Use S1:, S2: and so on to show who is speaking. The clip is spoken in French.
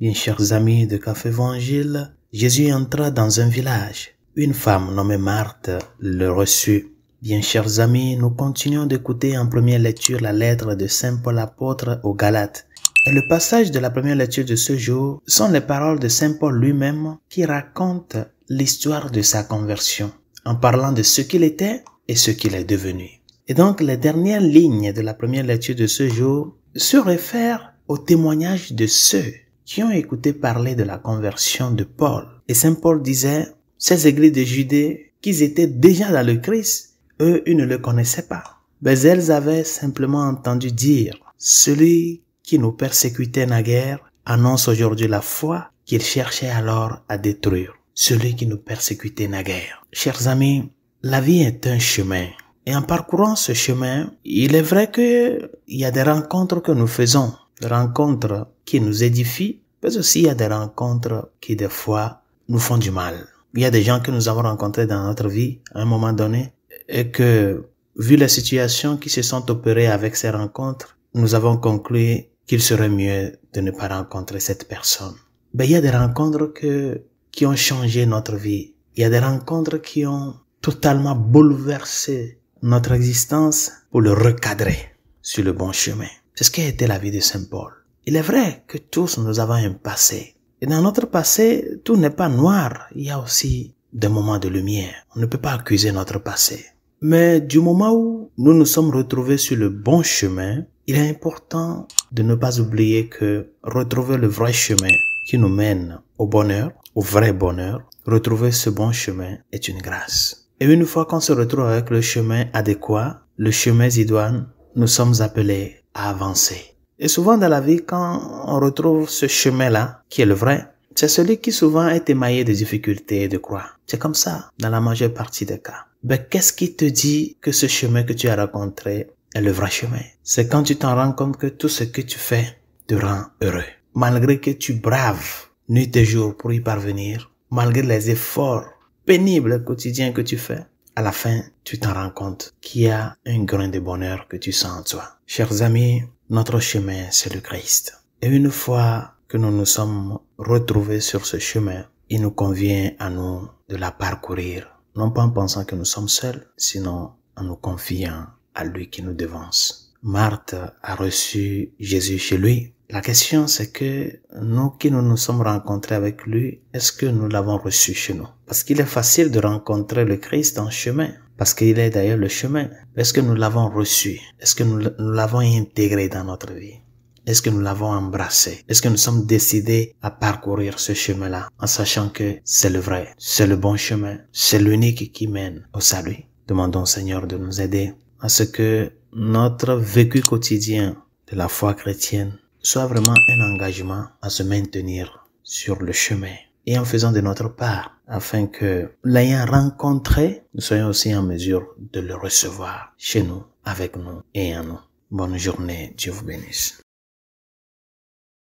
S1: Bien chers amis de Café Évangile, Jésus entra dans un village. Une femme nommée Marthe le reçut. Bien chers amis, nous continuons d'écouter en première lecture la lettre de Saint Paul apôtre aux Galates. Et le passage de la première lecture de ce jour sont les paroles de Saint Paul lui-même qui raconte l'histoire de sa conversion en parlant de ce qu'il était et ce qu'il est devenu. Et donc les dernières lignes de la première lecture de ce jour se réfèrent au témoignage de ceux qui ont écouté parler de la conversion de Paul. Et Saint Paul disait, ces églises de Judée, qu'ils étaient déjà dans le Christ, eux, ils ne le connaissaient pas. Mais elles avaient simplement entendu dire, celui qui nous persécutait naguère annonce aujourd'hui la foi qu'il cherchait alors à détruire. Celui qui nous persécutait naguère. Chers amis, la vie est un chemin. Et en parcourant ce chemin, il est vrai qu'il y a des rencontres que nous faisons, des rencontres qui nous édifient, mais aussi il y a des rencontres qui des fois nous font du mal. Il y a des gens que nous avons rencontrés dans notre vie à un moment donné et que, vu les situations qui se sont opérées avec ces rencontres, nous avons conclu qu'il serait mieux de ne pas rencontrer cette personne. Mais il y a des rencontres qui ont changé notre vie. Il y a des rencontres qui ont totalement bouleversé notre existence pour le recadrer sur le bon chemin. C'est ce qui a été la vie de Saint Paul. Il est vrai que tous nous avons un passé. Et dans notre passé, tout n'est pas noir. Il y a aussi des moments de lumière. On ne peut pas accuser notre passé. Mais du moment où nous nous sommes retrouvés sur le bon chemin, il est important de ne pas oublier que retrouver le vrai chemin qui nous mène au bonheur, au vrai bonheur, retrouver ce bon chemin est une grâce. Et une fois qu'on se retrouve avec le chemin adéquat, le chemin idoine, nous sommes appelés à avancer. Et souvent dans la vie, quand on retrouve ce chemin-là, qui est le vrai, c'est celui qui souvent est émaillé de difficultés et de croix. C'est comme ça, dans la majeure partie des cas. Mais qu'est-ce qui te dit que ce chemin que tu as rencontré est le vrai chemin? C'est quand tu t'en rends compte que tout ce que tu fais te rend heureux. Malgré que tu braves nuit et jour pour y parvenir, malgré les efforts pénibles quotidiens que tu fais, à la fin, tu t'en rends compte qu'il y a un grain de bonheur que tu sens en toi. Chers amis, notre chemin, c'est le Christ. Et une fois que nous nous sommes retrouvés sur ce chemin, il nous convient à nous de la parcourir, non pas en pensant que nous sommes seuls, sinon en nous confiant à lui qui nous devance. Marthe a reçu Jésus chez lui. La question, c'est que nous qui nous sommes rencontrés avec lui, est-ce que nous l'avons reçu chez nous? Parce qu'il est facile de rencontrer le Christ en chemin, parce qu'il est d'ailleurs le chemin. Est-ce que nous l'avons reçu? Est-ce que nous l'avons intégré dans notre vie? Est-ce que nous l'avons embrassé? Est-ce que nous sommes décidés à parcourir ce chemin-là, en sachant que c'est le vrai, c'est le bon chemin, c'est l'unique qui mène au salut? Demandons au Seigneur de nous aider à ce que notre vécu quotidien de la foi chrétienne soit vraiment un engagement à se maintenir sur le chemin et en faisant de notre part afin que, l'ayant rencontré, nous soyons aussi en mesure de le recevoir chez nous, avec nous et en nous. Bonne journée, Dieu vous bénisse.